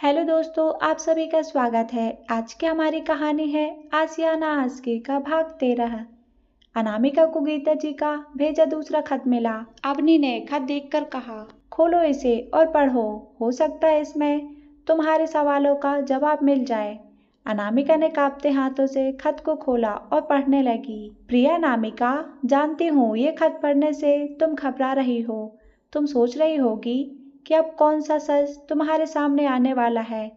Hello दोस्तों, आप सभी का स्वागत है। आज की हमारी कहानी है आसियाना आस्की का भाग 13। अनामिका को गीता जी का भेजा दूसरा खत मिला। अवनी ने खत देखकर कहा, खोलो इसे और पढ़ो, हो सकता है इसमें तुम्हारे सवालों का जवाब मिल जाए। अनामिका ने कांपते हाथों से खत को खोला और पढ़ने लगी। प्रिय अनामिका, जानती हूँ ये खत पढ़ने से तुम घबरा रही हो। तुम सोच रही होगी कि अब कौन सा सच तुम्हारे सामने आने वाला है,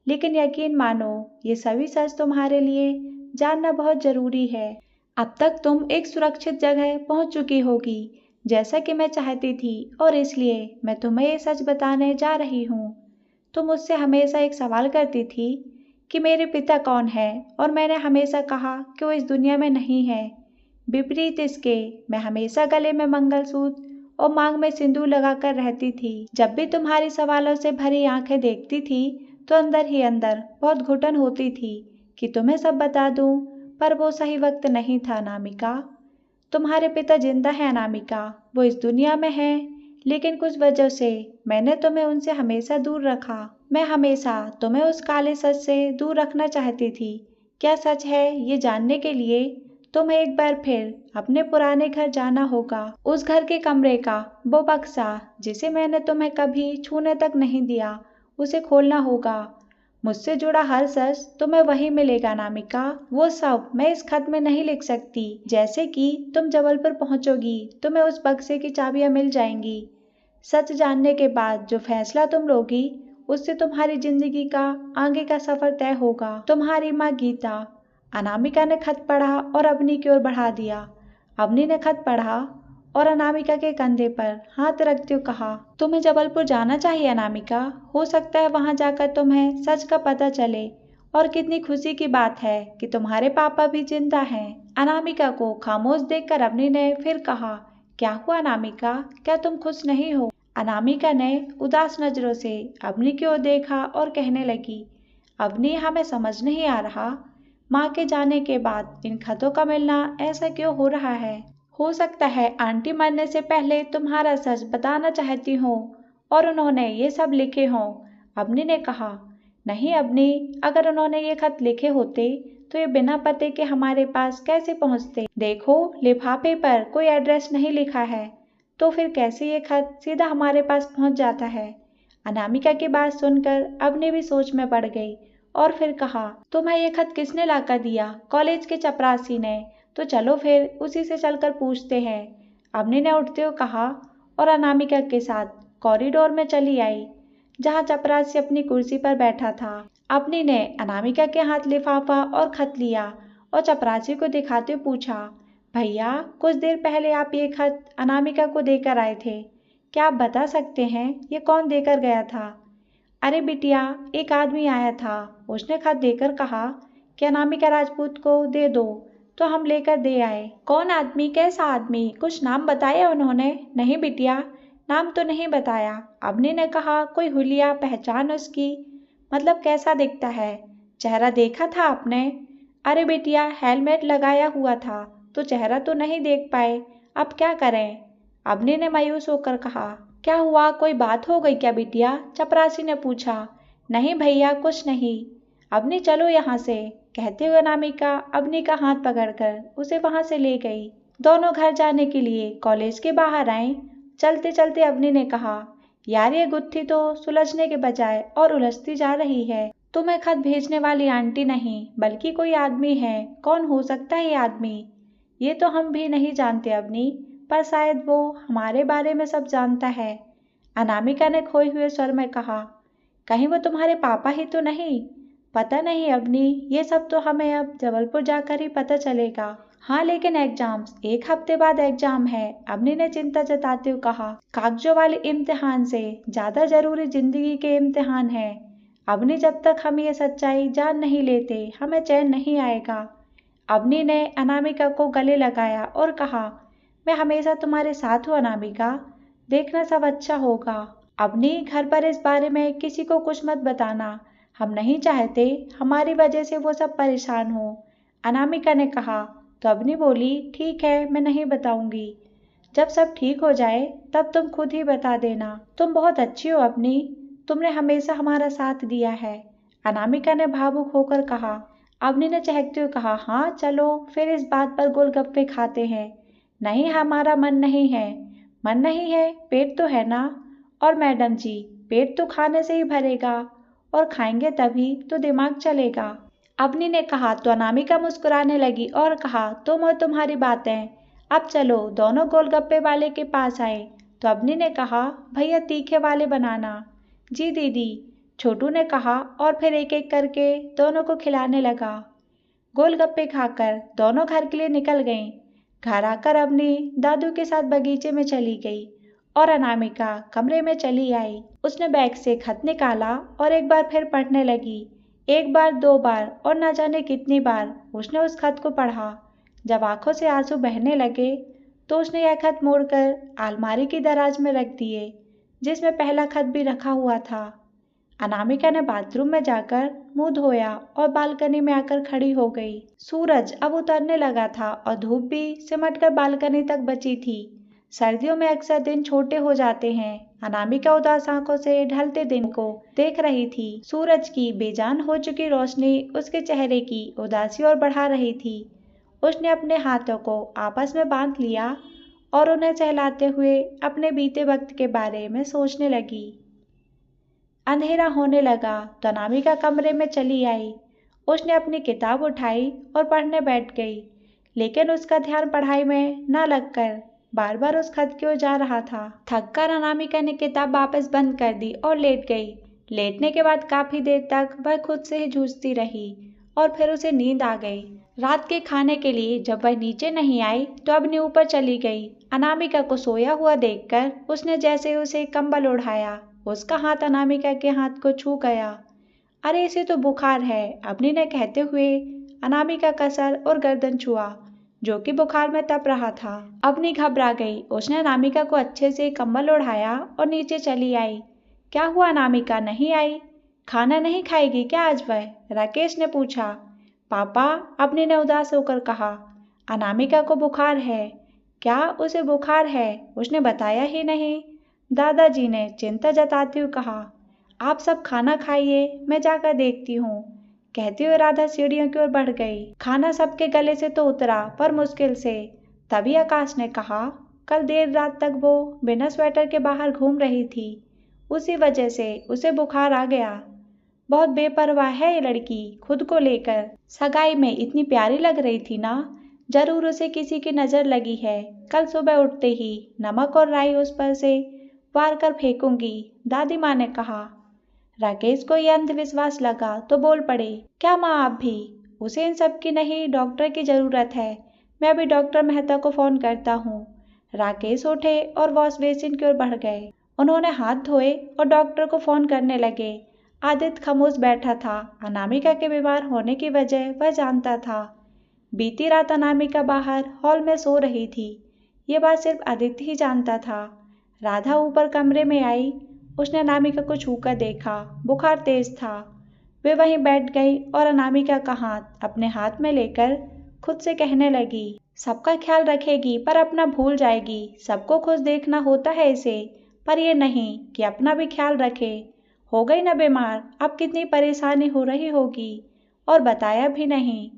लेकिन यकीन मानो ये सभी सच तुम्हारे लिए जानना बहुत जरूरी है। अब तक तुम एक सुरक्षित जगह पहुंच चुकी होगी, जैसा कि मैं चाहती थी, और इसलिए मैं तुम्हें ये सच बताने जा रही हूँ। तुम मुझसे हमेशा एक सवाल करती थी कि मेरे पिता कौन है, और मैंने हमेशा कहा कि वो इस दुनिया में नहीं है। विपरीत इसके, मैं हमेशा गले में मंगलसूत्र और मांग में सिंदूर लगाकर रहती थी। जब भी तुम्हारी सवालों से भरी आंखें देखती थी तो अंदर ही अंदर बहुत घुटन होती थी कि तुम्हें सब बता दूं, पर वो सही वक्त नहीं था अनामिका। तुम्हारे पिता जिंदा हैं अनामिका, वो इस दुनिया में हैं, लेकिन कुछ वजह से मैंने तुम्हें उनसे हमेशा दूर रखा। मैं हमेशा तुम्हें उस काले सच से दूर रखना चाहती थी। क्या सच है, ये जानने के लिए तुम्हें एक बार फिर अपने पुराने घर जाना होगा। उस घर के कमरे का वो बक्सा जिसे मैंने तुम्हें कभी छूने तक नहीं दिया, उसे खोलना होगा। मुझसे जुड़ा हर सच तुम्हें वही मिलेगा अनामिका। वो सब मैं इस खत में नहीं लिख सकती। जैसे कि तुम जबलपुर पहुंचोगी, तुम्हें उस बक्से की चाबियां मिल जाएंगी। सच जानने के बाद जो फैसला तुम लोगी, उससे तुम्हारी जिंदगी का आगे का सफर तय होगा। तुम्हारी माँ गीता। अनामिका ने खत पढ़ा और अवनी की ओर बढ़ा दिया। अवनी ने खत पढ़ा और अनामिका के कंधे पर हाथ रखते हुए कहा, तुम्हें जबलपुर जाना चाहिए अनामिका। हो सकता है वहां जाकर तुम्हें सच का पता चले, और कितनी खुशी की बात है कि तुम्हारे पापा भी जिंदा हैं। अनामिका को खामोश देखकर अवनी ने फिर कहा, क्या हुआ अनामिका, क्या तुम खुश नहीं हो? अनामिका ने उदास नजरों से अवनी की ओर देखा और कहने लगी, अवनी, हमें समझ नहीं आ रहा, माँ के जाने के बाद इन खतों का मिलना ऐसा क्यों हो रहा है। हो सकता है आंटी मरने से पहले तुम्हारा सच बताना चाहती हो और उन्होंने ये सब लिखे हों। अवनी ने कहा, नहीं अवनी, अगर उन्होंने ये खत लिखे होते तो ये बिना पते के हमारे पास कैसे पहुंचते। देखो, लिफाफे पर कोई एड्रेस नहीं लिखा है, तो फिर कैसे ये खत सीधा हमारे पास पहुंच जाता है। अनामिका की बात सुनकर अवनी भी सोच में पड़ गई और फिर कहा, तुम्हें ये खत किसने लाकर दिया? कॉलेज के चपरासी ने। तो चलो फिर उसी से चलकर पूछते हैं। अवनी ने उठते हुए कहा और अनामिका के साथ कॉरिडोर में चली आई, जहां चपरासी अपनी कुर्सी पर बैठा था। अवनी ने अनामिका के हाथ लिफाफा और खत लिया और चपरासी को दिखाते हुए पूछा, भैया, कुछ देर पहले आप ये खत अनामिका को देकर आए थे, क्या आप बता सकते हैं ये कौन देकर गया था? अरे बिटिया, एक आदमी आया था, उसने खत देकर कहा कि अनामिका राजपूत को दे दो, तो हम लेकर दे आए। कौन आदमी, कैसा आदमी, कुछ नाम बताया उन्होंने? नहीं बिटिया, नाम तो नहीं बताया। अवनी ने कहा, कोई हुलिया, पहचान उसकी? मतलब कैसा दिखता है? चेहरा देखा था आपने? अरे बिटिया, हेलमेट लगाया हुआ था तो चेहरा तो नहीं देख पाए, अब क्या करें? अवनी ने मायूस होकर कहा। क्या हुआ, कोई बात हो गई क्या बिटिया? चपरासी ने पूछा। नहीं भैया, कुछ नहीं। अवनी, चलो यहाँ से, कहते हुए अनामिका अवनी का हाथ पकड़कर उसे वहां से ले गई। दोनों घर जाने के लिए कॉलेज के बाहर आए। चलते चलते अवनी ने कहा, यार ये गुत्थी तो सुलझने के बजाय और उलझती जा रही है। तुम्हें खत भेजने वाली आंटी नहीं, बल्कि कोई आदमी है। कौन हो सकता है ये आदमी? ये तो हम भी नहीं जानते अवनी, पर शायद वो हमारे बारे में सब जानता है। अनामिका ने खोए हुए स्वर में कहा, कहीं वो तुम्हारे पापा ही तो नहीं? पता नहीं अवनी, ये सब तो हमें अब जबलपुर जाकर ही पता चलेगा। हाँ, लेकिन एग्जाम्स, एक हफ्ते बाद एग्जाम है, अवनी ने चिंता जताते हुए कहा। कागजों वाले इम्तिहान से ज्यादा जरूरी जिंदगी के इम्तिहान है अवनी। जब तक हम ये सच्चाई जान नहीं लेते, हमें चैन नहीं आएगा। अवनी ने अनामिका को गले लगाया और कहा, मैं हमेशा तुम्हारे साथ हूँ अनामिका, देखना सब अच्छा होगा। अवनी, घर पर इस बारे में किसी को कुछ मत बताना, हम नहीं चाहते हमारी वजह से वो सब परेशान हो। अनामिका ने कहा। तो अवनी बोली, ठीक है, मैं नहीं बताऊंगी। जब सब ठीक हो जाए तब तुम खुद ही बता देना। तुम बहुत अच्छी हो अवनी, तुमने हमेशा हमारा साथ दिया है। अनामिका ने भावुक होकर कहा। अवनी ने चहकते हुए कहा, हाँ चलो फिर इस बात पर गोलगप्पे खाते हैं। नहीं, हमारा मन नहीं है। मन नहीं है, पेट तो है ना। और मैडम जी, पेट तो खाने से ही भरेगा, और खाएंगे तभी तो दिमाग चलेगा। अवनी ने कहा तो अनामिका मुस्कुराने लगी और कहा, तुम और तुम्हारी बातें। अब चलो। दोनों गोलगप्पे वाले के पास आए तो अवनी ने कहा, भैया तीखे वाले बनाना। जी दीदी, छोटू ने कहा और फिर एक एक करके दोनों को खिलाने लगा। गोलगप्पे खाकर दोनों घर के लिए निकल गईं। घर आकर अवनी दादू के साथ बगीचे में चली गई और अनामिका कमरे में चली आई। उसने बैग से खत निकाला और एक बार फिर पढ़ने लगी। एक बार, दो बार और न जाने कितनी बार उसने उस खत को पढ़ा। जब आंखों से आंसू बहने लगे तो उसने यह खत मोड़कर अलमारी की दराज में रख दिए, जिसमें पहला खत भी रखा हुआ था। अनामिका ने बाथरूम में जाकर मुंह धोया और बालकनी में आकर खड़ी हो गई। सूरज अब उतरने लगा था और धूप भी सिमटकर बालकनी तक बची थी। सर्दियों में अक्सर दिन छोटे हो जाते हैं। अनामिका उदास आंखों से ढलते दिन को देख रही थी। सूरज की बेजान हो चुकी रोशनी उसके चेहरे की उदासी और बढ़ा रही थी। उसने अपने हाथों को आपस में बांध लिया और उन्हें सहलाते हुए अपने बीते वक्त के बारे में सोचने लगी। अंधेरा होने लगा तो अनामिका कमरे में चली आई। उसने अपनी किताब उठाई और पढ़ने बैठ गई, लेकिन उसका ध्यान पढ़ाई में न लगकर बार बार उस खत की ओर जा रहा था। थककर अनामिका ने किताब वापस बंद कर दी और लेट गई। लेटने के बाद काफी देर तक वह खुद से ही जूझती रही और फिर उसे नींद आ गई। रात के खाने के लिए जब वह नीचे नहीं आई तो अवनी ऊपर चली गई। अनामिका को सोया हुआ देखकर उसने जैसे उसे कंबल ओढ़ाया, उसका हाथ अनामिका के हाथ को छू गया। अरे इसे तो बुखार है, अवनी ने कहते हुए अनामिका का सर और गर्दन छुआ, जो कि बुखार में तप रहा था। अवनी घबरा गई। उसने अनामिका को अच्छे से कंबल ओढ़ाया और नीचे चली आई। क्या हुआ अनामिका, नहीं आई? खाना नहीं खाएगी क्या आज वह? राकेश ने पूछा। पापा, अवनी ने उदास होकर कहा। अनामिका को बुखार है। क्या उसे बुखार है? उसने बताया ही नहीं। दादाजी ने चिंता जताते हुए कहा। आप सब खाना खाइए, मैं जाकर देखती हूँ। कहते हुए राधा सीढ़ियों की ओर बढ़ गई। खाना सबके गले से तो उतरा, पर मुश्किल से। तभी आकाश ने कहा, कल देर रात तक वो बिना स्वेटर के बाहर घूम रही थी, उसी वजह से उसे बुखार आ गया। बहुत बेपरवाह है ये लड़की खुद को लेकर। सगाई में इतनी प्यारी लग रही थी ना। जरूर उसे किसी की नजर लगी है। कल सुबह उठते ही नमक और राई उस पर से वार कर फेंकूंगी, दादी माँ ने कहा। राकेश को यह अंधविश्वास लगा तो बोल पड़े, क्या माँ आप भी? उसे इन सब की नहीं, डॉक्टर की जरूरत है। मैं अभी डॉक्टर मेहता को फोन करता हूँ। राकेश उठे और वॉश बेसिन की ओर बढ़ गए। उन्होंने हाथ धोए और डॉक्टर को फोन करने लगे। आदित्य खामोश बैठा था। अनामिका के बीमार होने की वजह वह जानता था। बीती रात अनामिका बाहर हॉल में सो रही थी। ये बात सिर्फ आदित्य ही जानता था। राधा ऊपर कमरे में आई। उसने अनामिका को छूकर देखा। बुखार तेज था। वे वहीं बैठ गई और अनामिका का हाथ अपने हाथ में लेकर खुद से कहने लगी, सबका ख्याल रखेगी पर अपना भूल जाएगी। सबको खुश देखना होता है इसे, पर ये नहीं कि अपना भी ख्याल रखे। हो गई ना बीमार, अब कितनी परेशानी हो रही होगी, और बताया भी नहीं।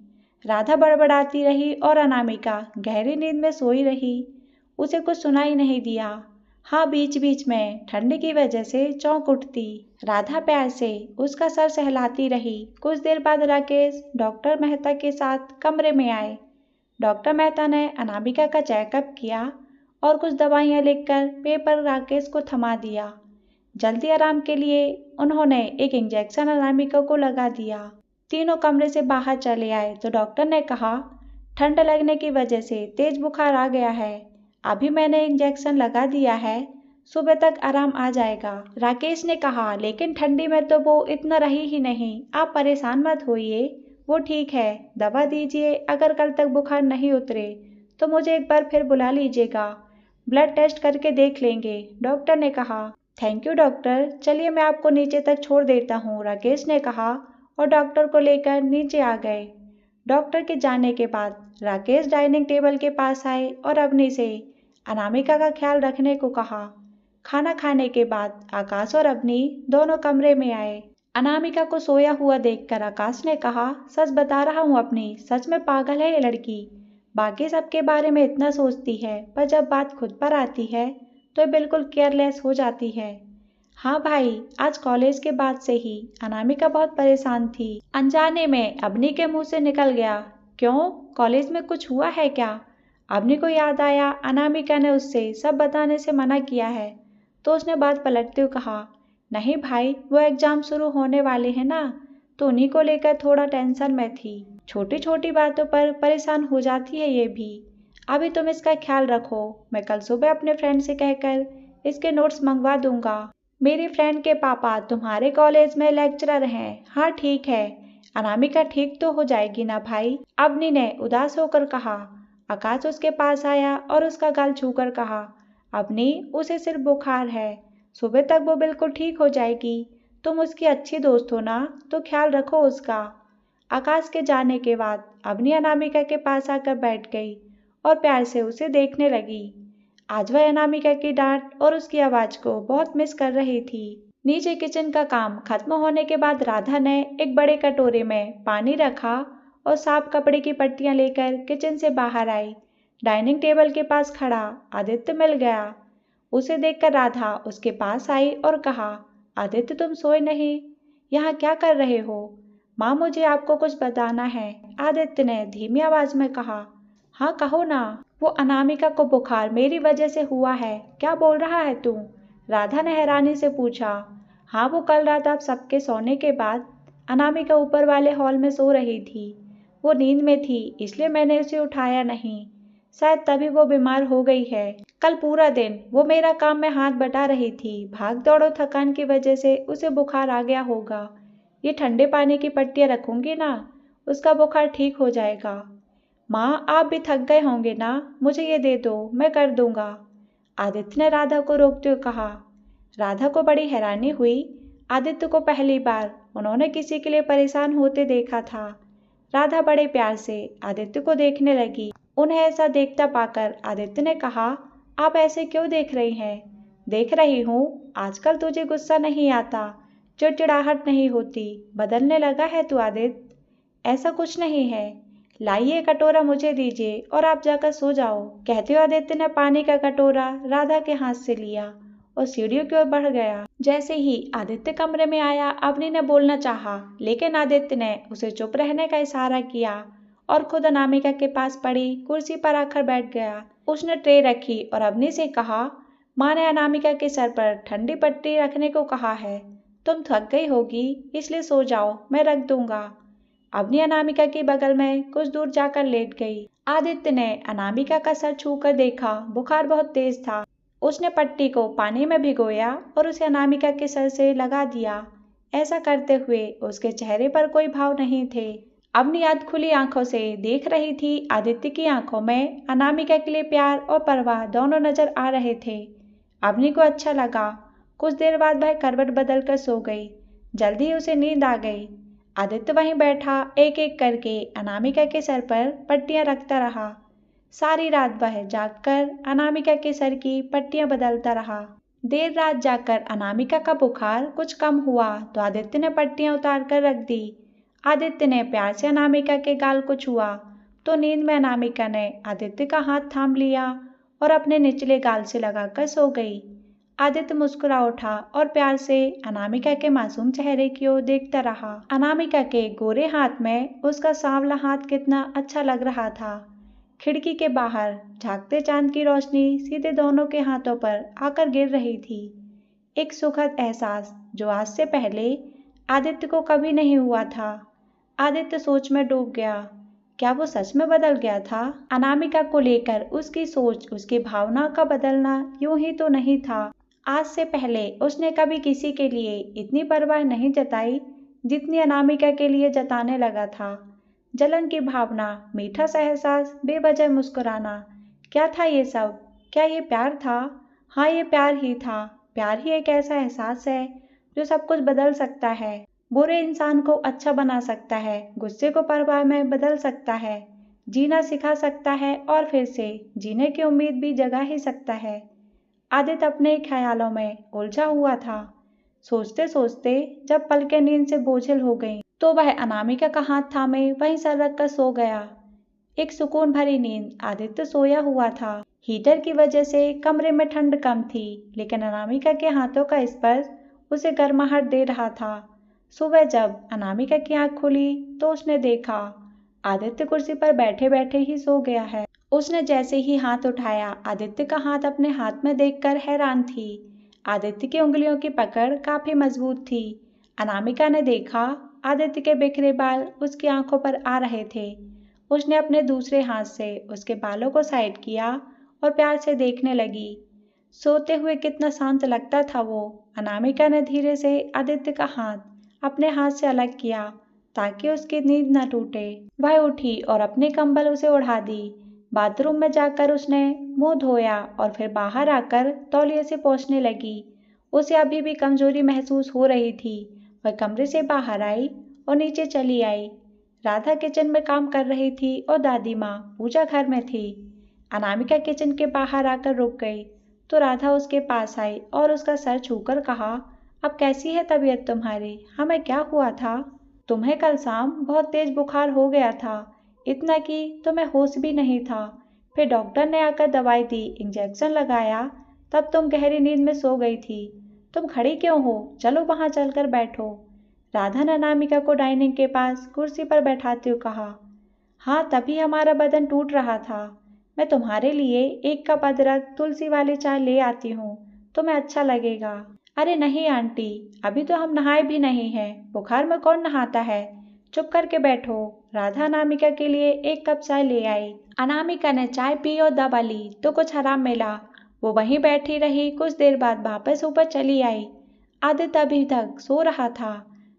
राधा बड़बड़ाती रही और अनामिका गहरी नींद में सोई रही। उसे कुछ सुनाई नहीं दिया। हाँ, बीच बीच में ठंड की वजह से चौंक उठती। राधा प्यार से उसका सर सहलाती रही। कुछ देर बाद राकेश डॉक्टर मेहता के साथ कमरे में आए। डॉक्टर मेहता ने अनामिका का चेकअप किया और कुछ दवाइयाँ लिखकर पेपर राकेश को थमा दिया। जल्दी आराम के लिए उन्होंने एक इंजेक्शन अनामिका को लगा दिया। तीनों कमरे से बाहर चले आए तो डॉक्टर ने कहा, ठंड लगने की वजह से तेज बुखार आ गया है। अभी मैंने इंजेक्शन लगा दिया है, सुबह तक आराम आ जाएगा। राकेश ने कहा, लेकिन ठंडी में तो वो इतना रही ही नहीं। आप परेशान मत होइए, वो ठीक है। दवा दीजिए। अगर कल तक बुखार नहीं उतरे तो मुझे एक बार फिर बुला लीजिएगा, ब्लड टेस्ट करके देख लेंगे, डॉक्टर ने कहा। थैंक यू डॉक्टर, चलिए मैं आपको नीचे तक छोड़ देता हूँ, राकेश ने कहा और डॉक्टर को लेकर नीचे आ गए। डॉक्टर के जाने के बाद राकेश डाइनिंग टेबल के पास आए और अवनी से अनामिका का ख्याल रखने को कहा। खाना खाने के बाद आकाश और अवनी दोनों कमरे में आए। अनामिका को सोया हुआ देखकर आकाश ने कहा, सच बता रहा हूँ अपनी, सच में पागल है ये लड़की। बाकी सबके बारे में इतना सोचती है, पर जब बात खुद पर आती है तो ये बिल्कुल केयरलेस हो जाती है। हाँ भाई, आज कॉलेज के बाद से ही अनामिका बहुत परेशान थी। अनजाने में अवनी के मुंह से निकल गया, क्यों, कॉलेज में कुछ हुआ है क्या? अवनी को याद आया अनामिका ने उससे सब बताने से मना किया है, तो उसने बात पलटते हुए कहा, नहीं भाई, वो एग्जाम शुरू होने वाले हैं ना, तो उन्हीं को लेकर थोड़ा टेंशन में थी। छोटी छोटी बातों पर परेशान हो जाती है ये भी। अभी तुम इसका ख्याल रखो, मैं कल सुबह अपने फ्रेंड से कहकर इसके नोट्स मंगवा दूंगा। मेरी फ्रेंड के पापा तुम्हारे कॉलेज में लेक्चरर हैं। हाँ ठीक है, अनामिका ठीक तो हो जाएगी ना भाई? अवनी ने उदास होकर कहा। आकाश उसके पास आया और उसका गाल छूकर कहा, अवनी, उसे सिर्फ बुखार है, सुबह तक वो बिल्कुल ठीक हो जाएगी। तुम उसकी अच्छी दोस्त हो ना, तो ख्याल रखो उसका। आकाश के जाने के बाद अवनी अनामिका के पास आकर बैठ गई और प्यार से उसे देखने लगी। आज वह अनामिका की डांट और उसकी आवाज को बहुत मिस कर रही थी। नीचे किचन का काम खत्म होने के बाद राधा ने एक बड़े कटोरे में पानी रखा और साफ कपड़े की पट्टियां लेकर किचन से बाहर आई। डाइनिंग टेबल के पास खड़ा आदित्य मिल गया। उसे देखकर राधा उसके पास आई और कहा, आदित्य तुम सोए नहीं, यहाँ क्या कर रहे हो? माँ, मुझे आपको कुछ बताना है, आदित्य ने धीमी आवाज में कहा। हाँ कहो ना। वो अनामिका को बुखार मेरी वजह से हुआ है, क्या बोल रहा है तू? राधा ने हैरानी से पूछा। हाँ, वो कल रात आप सबके सोने के बाद अनामिका ऊपर वाले हॉल में सो रही थी। वो नींद में थी, इसलिए मैंने उसे उठाया नहीं, शायद तभी वो बीमार हो गई है। कल पूरा दिन वो मेरा काम में हाथ बटा रही थी, भाग दौड़ो थकान की वजह से उसे बुखार आ गया होगा। ये ठंडे पानी की पट्टियाँ रखूंगी ना, उसका बुखार ठीक हो जाएगा। माँ, आप भी थक गए होंगे ना, मुझे ये दे दो, मैं कर दूंगा, आदित्य ने राधा को रोकते हुए कहा। राधा को बड़ी हैरानी हुई। आदित्य को पहली बार उन्होंने किसी के लिए परेशान होते देखा था। राधा बड़े प्यार से आदित्य को देखने लगी। उन्हें ऐसा देखता पाकर आदित्य ने कहा, आप ऐसे क्यों देख रही हैं? देख रही हूँ, आजकल तुझे गुस्सा नहीं आता, चिड़चिड़ाहट नहीं होती, बदलने लगा है तू आदित्य। ऐसा कुछ नहीं है, लाइए कटोरा मुझे दीजिए और आप जाकर सो जाओ। कहते हुए आदित्य ने पानी का कटोरा राधा के हाथ से लिया और सीढ़ियों की ओर बढ़ गया। जैसे ही आदित्य कमरे में आया, अवनी ने बोलना चाहा, लेकिन आदित्य ने उसे चुप रहने का इशारा किया और खुद अनामिका के पास पड़ी कुर्सी पर आकर बैठ गया। उसने ट्रे रखी और अवनी से कहा, माँ ने अनामिका के सर पर ठंडी पट्टी रखने को कहा है, तुम थक गई होगी इसलिए सो जाओ, मैं रख दूंगा। अवनी अनामिका के बगल में कुछ दूर जाकर लेट गई। आदित्य ने अनामिका का सर छूकर देखा, बुखार बहुत तेज था। उसने पट्टी को पानी में भिगोया और उसे अनामिका के सर से लगा दिया। ऐसा करते हुए उसके चेहरे पर कोई भाव नहीं थे। अवनी आध खुली आंखों से देख रही थी। आदित्य की आंखों में अनामिका के लिए प्यार और परवाह दोनों नजर आ रहे थे। अवनी को अच्छा लगा। कुछ देर बाद वह करवट बदल कर सो गई। जल्दी ही उसे नींद आ गई। आदित्य वहीं बैठा एक एक करके अनामिका के सर पर पट्टियां रखता रहा। सारी रात वह जागकर अनामिका के सर की पट्टियां बदलता रहा। देर रात जाकर अनामिका का बुखार कुछ कम हुआ तो आदित्य ने पट्टियां उतार कर रख दी। आदित्य ने प्यार से अनामिका के गाल को छुआ तो नींद में अनामिका ने आदित्य का हाथ थाम लिया और अपने निचले गाल से लगाकर सो गई। आदित्य मुस्कुरा उठा और प्यार से अनामिका के मासूम चेहरे की ओर देखता रहा। अनामिका के गोरे हाथ में उसका सांवला हाथ कितना अच्छा लग रहा था। खिड़की के बाहर झांकते चांद की रोशनी सीधे दोनों के हाथों पर आकर गिर रही थी। एक सुखद एहसास जो आज से पहले आदित्य को कभी नहीं हुआ था। आदित्य सोच में डूब गया। क्या वो सच में बदल गया था? अनामिका को लेकर उसकी सोच, उसकी भावना का बदलना यूं ही तो नहीं था। आज से पहले उसने कभी किसी के लिए इतनी परवाह नहीं जताई जितनी अनामिका के लिए जताने लगा था। जलन की भावना, मीठा सा एहसास, बेवजह मुस्कुराना, क्या था ये सब? क्या ये प्यार था? हाँ, ये प्यार ही था। प्यार ही एक ऐसा एहसास है जो सब कुछ बदल सकता है। बुरे इंसान को अच्छा बना सकता है, गुस्से को परवाह में बदल सकता है, जीना सिखा सकता है और फिर से जीने की उम्मीद भी जगा ही सकता है। आदित्य अपने ख्यालों में उलझा हुआ था। सोचते सोचते जब पलकें नींद से बोझिल हो गईं, तो वह अनामिका का हाथ थामे वहीं सर रखकर सो गया। एक सुकून भरी नींद। आदित्य सोया हुआ था। हीटर की वजह से कमरे में ठंड कम थी, लेकिन अनामिका के हाथों का स्पर्श उसे गर्माहट दे रहा था। सुबह जब अनामिका की आंख खुली तो उसने देखा आदित्य कुर्सी पर बैठे बैठे ही सो गया है। उसने जैसे ही हाथ उठाया, आदित्य का हाथ अपने हाथ में देखकर हैरान थी। आदित्य की उंगलियों की पकड़ काफी मजबूत थी। अनामिका ने देखा आदित्य के बिखरे बाल उसकी आंखों पर आ रहे थे। उसने अपने दूसरे हाथ से उसके बालों को साइड किया और प्यार से देखने लगी। सोते हुए कितना शांत लगता था वो। अनामिका ने धीरे से आदित्य का हाथ अपने हाथ से अलग किया ताकि उसकी नींद न टूटे। वह उठी और अपने कंबल उसे ओढ़ा दी। बाथरूम में जाकर उसने मुंह धोया और फिर बाहर आकर तौलिए से पोंछने लगी। उसे अभी भी कमजोरी महसूस हो रही थी। वह कमरे से बाहर आई और नीचे चली आई। राधा किचन में काम कर रही थी और दादी माँ पूजा घर में थी। अनामिका किचन के बाहर आकर रुक गई तो राधा उसके पास आई और उसका सर छूकर कहा, अब कैसी है तबीयत तुम्हारी? हमें क्या हुआ था? तुम्हें कल शाम बहुत तेज बुखार हो गया था, इतना कि तुम्हें होश भी नहीं था। फिर डॉक्टर ने आकर दवाई दी, इंजेक्शन लगाया, तब तुम गहरी नींद में सो गई थी। तुम खड़ी क्यों हो? चलो वहां चलकर बैठो। राधा ने अनामिका को डाइनिंग के पास कुर्सी पर बैठाते हुए कहा, हाँ तभी हमारा बदन टूट रहा था। मैं तुम्हारे लिए एक कप अदरक तुलसी वाली चाय ले आती हूँ, तुम्हें अच्छा लगेगा। अरे नहीं आंटी, अभी तो हम नहाए भी नहीं हैं, बुखार में कौन नहाता है? चुप करके बैठो। राधा अनामिका के लिए एक कप चाय ले आई। अनामिका ने चाय पी और दबा ली तो कुछ आराम मिला। वो वहीं बैठी रही। कुछ देर बाद वापस ऊपर चली आई। आदित्य अभी तक सो रहा था।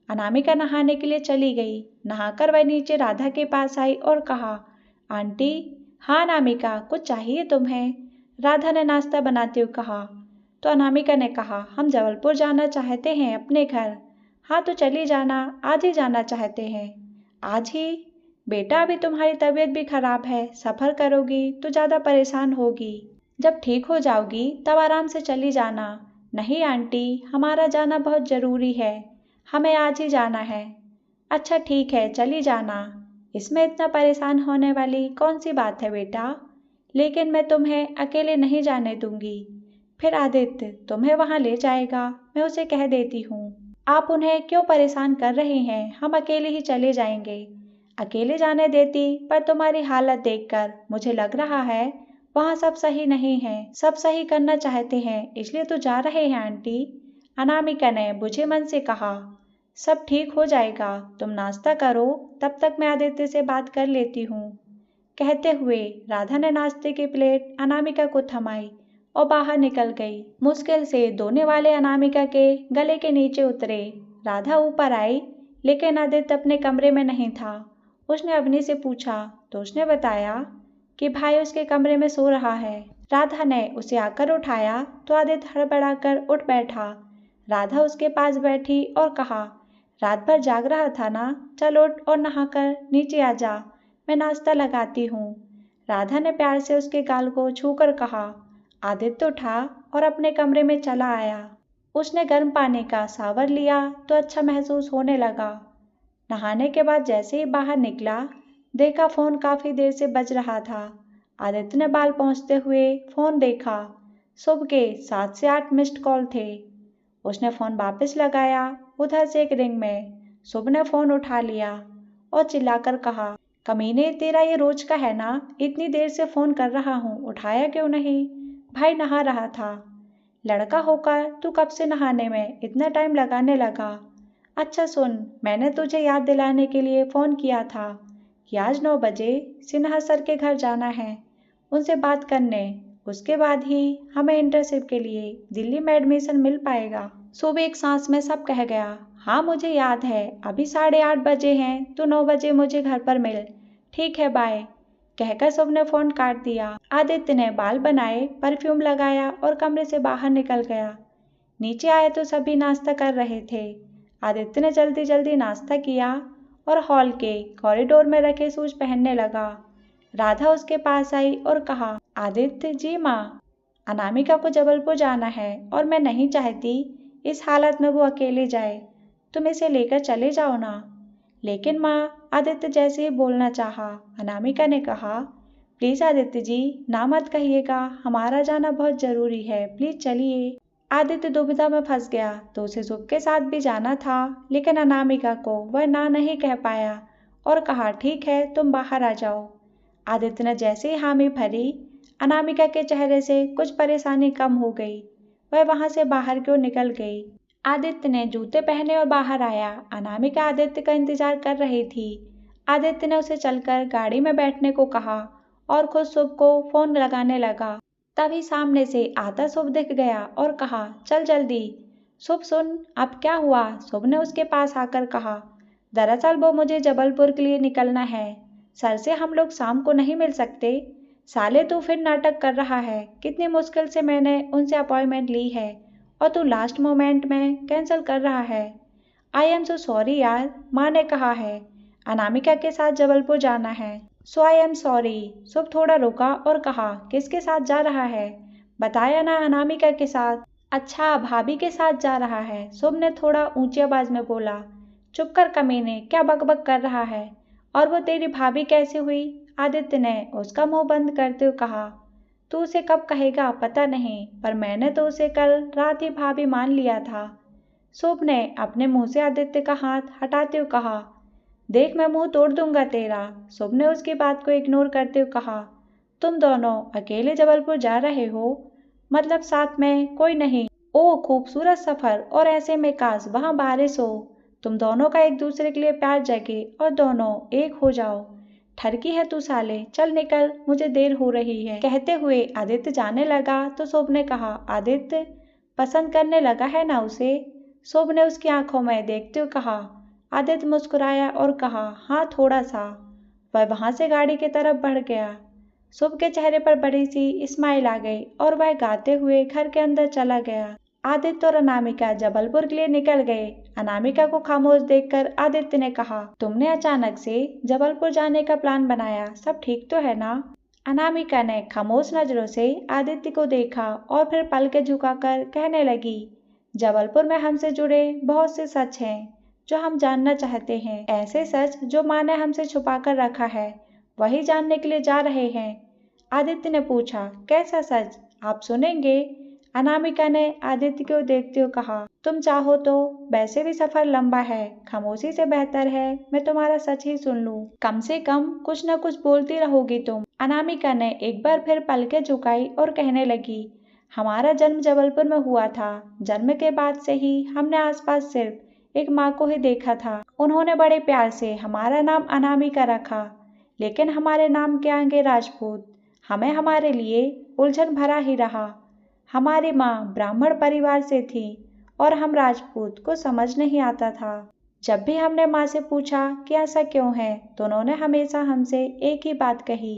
अनामिका नहाने के लिए चली गई। नहाकर वह नीचे राधा के पास आई और कहा, आंटी। हाँ अनामिका, कुछ चाहिए तुम्हें? राधा ने नाश्ता बनाते हुए कहा। तो अनामिका ने कहा, हम जबलपुर जाना चाहते हैं अपने घर। हाँ तो चली जाना, आज ही जाना चाहते हैं। आज ही? बेटा अभी तुम्हारी तबीयत भी खराब है, सफर करोगी तो ज़्यादा परेशान होगी। जब ठीक हो जाओगी तब आराम से चली जाना। नहीं आंटी, हमारा जाना बहुत ज़रूरी है, हमें आज ही जाना है। अच्छा ठीक है, चली जाना, इसमें इतना परेशान होने वाली कौन सी बात है बेटा? लेकिन मैं तुम्हें अकेले नहीं जाने दूंगी। फिर आदित्य तुम्हें वहां ले जाएगा, मैं उसे कह देती हूँ। आप उन्हें क्यों परेशान कर रही हैं? हम अकेले ही चले जाएंगे। अकेले जाने देती, पर तुम्हारी हालत देखकर मुझे लग रहा है वहाँ सब सही नहीं है। सब सही करना चाहते हैं, इसलिए तो जा रहे हैं आंटी। अनामिका ने बुझे मन से कहा, सब ठीक हो जाएगा, तुम नाश्ता करो, तब तक मैं आदित्य से बात कर लेती हूँ। कहते हुए राधा ने नाश्ते की प्लेट अनामिका को थमाई और बाहर निकल गई। मुश्किल से धोने वाले अनामिका के गले के नीचे उतरे। राधा ऊपर आई, लेकिन आदित्य अपने कमरे में नहीं था। उसने अवनी से पूछा तो उसने बताया कि भाई उसके कमरे में सो रहा है। राधा ने उसे आकर उठाया तो आदित्य हड़बड़ाकर उठ बैठा। राधा उसके पास बैठी और कहा, रात भर जाग रहा था ना, चल उठ और नहाकर नीचे आ जा, मैं नाश्ता लगाती हूँ। राधा ने प्यार से उसके गाल को छूकर कहा। आदित्य उठा और अपने कमरे में चला आया। उसने गर्म पानी का शावर लिया तो अच्छा महसूस होने लगा। नहाने के बाद जैसे ही बाहर निकला, देखा फोन काफी देर से बज रहा था। आदित्य ने बाल पोंछते हुए फोन देखा। सुबह के 7 से 8 मिस्ड कॉल थे। उसने फोन वापस लगाया। उधर से एक रिंग में शुभ ने फोन उठा लिया और चिल्लाकर कहा, कमीने तेरा ये रोज का है ना, इतनी देर से फोन कर रहा हूँ, उठाया क्यों नहीं? भाई नहा रहा था। लड़का होकर तू कब से नहाने में इतना टाइम लगाने लगा? अच्छा सुन, मैंने तुझे याद दिलाने के लिए फोन किया था कि आज 9 बजे सिन्हा सर के घर जाना है, उनसे बात करने। उसके बाद ही हमें इंटर्नशिप के लिए दिल्ली में एडमिशन मिल पाएगा। सुबह एक सांस में सब कह गया, हाँ मुझे याद है, अभी 8:30 बजे हैं तो 9 बजे मुझे घर पर मिल। ठीक है बाय, कहकर शुभ ने फोन काट दिया। आदित्य ने बाल बनाए, परफ्यूम लगाया और कमरे से बाहर निकल गया। नीचे आए तो सभी नाश्ता कर रहे थे। आदित्य ने जल्दी जल्दी नाश्ता किया और हॉल के कॉरिडोर में रखे शूज पहनने लगा। राधा उसके पास आई और कहा, आदित्य जी माँ। अनामिका को जबलपुर जाना है और मैं नहीं चाहती इस हालत में वो अकेले जाए। तुम इसे लेकर चले जाओ ना। लेकिन माँ, आदित्य जैसे ही बोलना चाहा, अनामिका ने कहा, प्लीज आदित्य जी, ना मत कहिएगा, हमारा जाना बहुत जरूरी है, प्लीज चलिए। आदित्य दुविधा में फंस गया तो उसे शुभ के साथ भी जाना था, लेकिन अनामिका को वह ना नहीं कह पाया और कहा, ठीक है, तुम बाहर आ जाओ। आदित्य ने जैसे ही हामी भरी, अनामिका के चेहरे से कुछ परेशानी कम हो गई। वह वहां से बाहर की ओर निकल गई। आदित्य ने जूते पहने और बाहर आया। अनामिका आदित्य का इंतजार कर रही थी। आदित्य ने उसे चलकर गाड़ी में बैठने को कहा और खुद शुभ को फोन लगाने लगा। तभी सामने से आता शुभ दिख गया और कहा, चल जल्दी। शुभ सुन, अब क्या हुआ? शुभ ने उसके पास आकर कहा, दरअसल वो मुझे जबलपुर के लिए निकलना है। सर से हम लोग शाम को नहीं मिल सकते। साले तू फिर नाटक कर रहा है। कितनी मुश्किल से मैंने उनसे अपॉइंटमेंट ली है और तू लास्ट मोमेंट में कैंसिल कर रहा है। आई एम सो सॉरी यार, माँ ने कहा है अनामिका के साथ जबलपुर जाना है, सो आई एम सॉरी। शुभ थोड़ा रुका और कहा, किसके साथ जा रहा है? बताया ना, अनामिका के साथ। अच्छा, भाभी के साथ जा रहा है, शुभ ने थोड़ा ऊंची आवाज में बोला। चुप कर कमीने, क्या बकबक कर रहा है? और वो तेरी भाभी कैसे हुई? आदित्य ने उसका मुंह बंद करते हुए कहा, तू उसे कब कहेगा पता नहीं, पर मैंने तो उसे कल रात ही भाभी मान लिया था। शुभ ने अपने मुंह से आदित्य का हाथ हटाते हुए कहा, देख मैं मुंह तोड़ दूंगा तेरा। शुभ ने उसकी बात को इग्नोर करते हुए कहा, तुम दोनों अकेले जबलपुर जा रहे हो? मतलब साथ में कोई नहीं? ओह, खूबसूरत सफर, और ऐसे में काश वहां बारिश हो, तुम दोनों का एक दूसरे के लिए प्यार जगे और दोनों एक हो जाओ। ठरकी है तू साले, चल निकल, मुझे देर हो रही है। कहते हुए आदित्य जाने लगा तो शुभ ने कहा, आदित्य पसंद करने लगा है ना उसे? शुभ ने उसकी आंखों में देखते हुए कहा। आदित्य मुस्कुराया और कहा, हाँ थोड़ा सा। वह वहां से गाड़ी की तरफ बढ़ गया। शुभ के चेहरे पर बड़ी सी स्माइल आ गई और वह गाते हुए घर के अंदर चला गया। आदित्य और अनामिका जबलपुर के लिए निकल गए। अनामिका को खामोश देखकर आदित्य ने कहा, तुमने अचानक से जबलपुर जाने का प्लान बनाया, सब ठीक तो है ना? अनामिका ने खामोश नजरों से आदित्य को देखा और फिर पलकें झुकाकर कहने लगी, जबलपुर में हमसे जुड़े बहुत से सच हैं जो हम जानना चाहते हैं। ऐसे सच जो माँ ने हमसे छुपा कर रखा है, वही जानने के लिए जा रहे हैं। आदित्य ने पूछा, कैसा सच? आप सुनेंगे? अनामिका ने आदित्य को देखते हुए कहा, तुम चाहो तो, वैसे भी सफर लंबा है, खामोशी से बेहतर है मैं तुम्हारा सच ही सुन लूं। कम से कम कुछ न कुछ बोलती रहोगी तुम। अनामिका ने एक बार फिर पलकें झुकाई और कहने लगी, हमारा जन्म जबलपुर में हुआ था। जन्म के बाद से ही हमने आसपास सिर्फ एक माँ को ही देखा था। उन्होंने बड़े प्यार से हमारा नाम अनामिका रखा, लेकिन हमारे नाम के आगे राजपूत हमें हमारे लिए उलझन भरा ही रहा। हमारी माँ ब्राह्मण परिवार से थी और हम राजपूत को समझ नहीं आता था। जब भी हमने माँ से पूछा कि ऐसा क्यों है, तो उन्होंने हमेशा हमसे एक ही बात कही,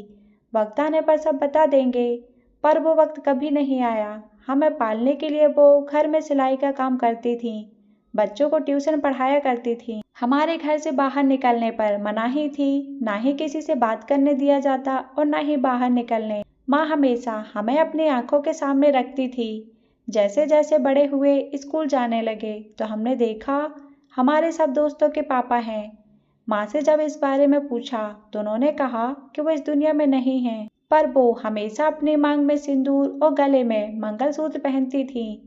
वक्त आने पर सब बता देंगे। पर वो वक्त कभी नहीं आया। हमें पालने के लिए वो घर में सिलाई का काम करती थी, बच्चों को ट्यूशन पढ़ाया करती थी। हमारे घर से बाहर निकलने पर मनाही थी, ना ही किसी से बात करने दिया जाता और ना ही बाहर निकलने। माँ हमेशा हमें अपनी आंखों के सामने रखती थी। जैसे जैसे बड़े हुए, स्कूल जाने लगे, तो हमने देखा हमारे सब दोस्तों के पापा हैं। माँ से जब इस बारे में पूछा तो उन्होंने कहा कि वो इस दुनिया में नहीं हैं, पर वो हमेशा अपनी मांग में सिंदूर और गले में मंगलसूत्र पहनती थी।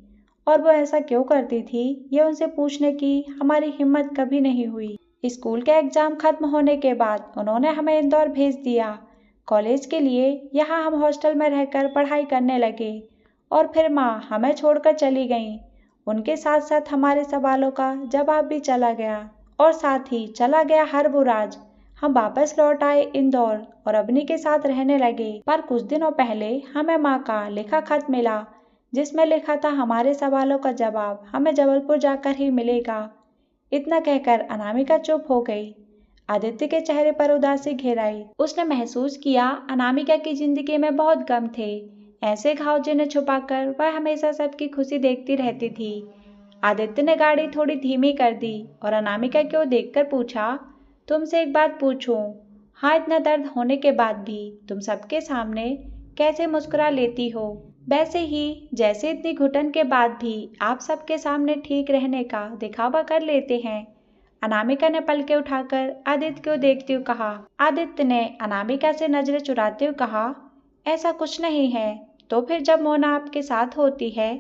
और वो ऐसा क्यों करती थी, ये उनसे पूछने की हमारी हिम्मत कभी नहीं हुई। स्कूल के एग्जाम खत्म होने के बाद उन्होंने हमें इंदौर भेज दिया कॉलेज के लिए। यहाँ हम हॉस्टल में रहकर पढ़ाई करने लगे और फिर माँ हमें छोड़कर चली गईं। उनके साथ साथ हमारे सवालों का जवाब भी चला गया और साथ ही चला गया हर वो राज। हम वापस लौट आए इंदौर और अवनी के साथ रहने लगे। पर कुछ दिनों पहले हमें माँ का लिखा खत मिला, जिसमें लिखा था हमारे सवालों का जवाब हमें जबलपुर जाकर ही मिलेगा। इतना कहकर अनामिका चुप हो गई। आदित्य के चेहरे पर उदासी घेर आई। उसने महसूस किया अनामिका की जिंदगी में बहुत गम थे, ऐसे घाव जिन्हें छुपाकर वह हमेशा सबकी खुशी देखती रहती थी। आदित्य ने गाड़ी थोड़ी धीमी कर दी और अनामिका की ओर देखकर पूछा, तुमसे एक बात पूछूं? हाँ, इतना दर्द होने के बाद भी तुम सबके सामने कैसे मुस्कुरा लेती हो? वैसे ही जैसे इतनी घुटन के बाद भी आप सबके सामने ठीक रहने का दिखावा कर लेते हैं। अनामिका ने पलकें उठाकर आदित्य को देखते हुए कहा। आदित्य ने अनामिका से नजरें चुराते हुए कहा, ऐसा कुछ नहीं है। तो फिर जब मोना आपके साथ होती है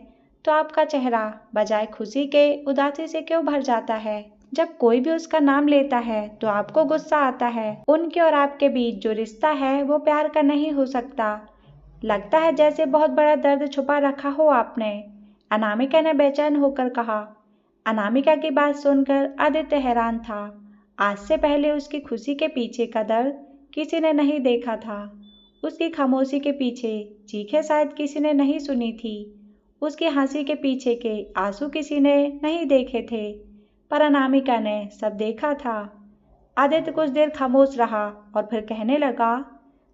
तो आपका चेहरा बजाय खुशी के उदासी से क्यों भर जाता है? जब कोई भी उसका नाम लेता है तो आपको गुस्सा आता है। उनके और आपके बीच जो रिश्ता है वो प्यार का नहीं हो सकता। लगता है जैसे बहुत बड़ा दर्द छुपा रखा हो आपने, अनामिका ने बेचैन होकर कहा। अनामिका की बात सुनकर आदित्य हैरान था। आज से पहले उसकी खुशी के पीछे का दर्द किसी ने नहीं देखा था। उसकी खामोशी के पीछे चीखें शायद किसी ने नहीं सुनी थी। उसकी हंसी के पीछे के आंसू किसी ने नहीं देखे थे, पर अनामिका ने सब देखा था। आदित्य कुछ देर खामोश रहा और फिर कहने लगा,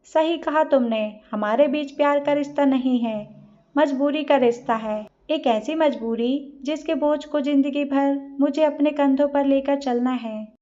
सही कहा तुमने, हमारे बीच प्यार का रिश्ता नहीं है, मजबूरी का रिश्ता है। एक ऐसी मजबूरी जिसके बोझ को जिंदगी भर मुझे अपने कंधों पर लेकर चलना है।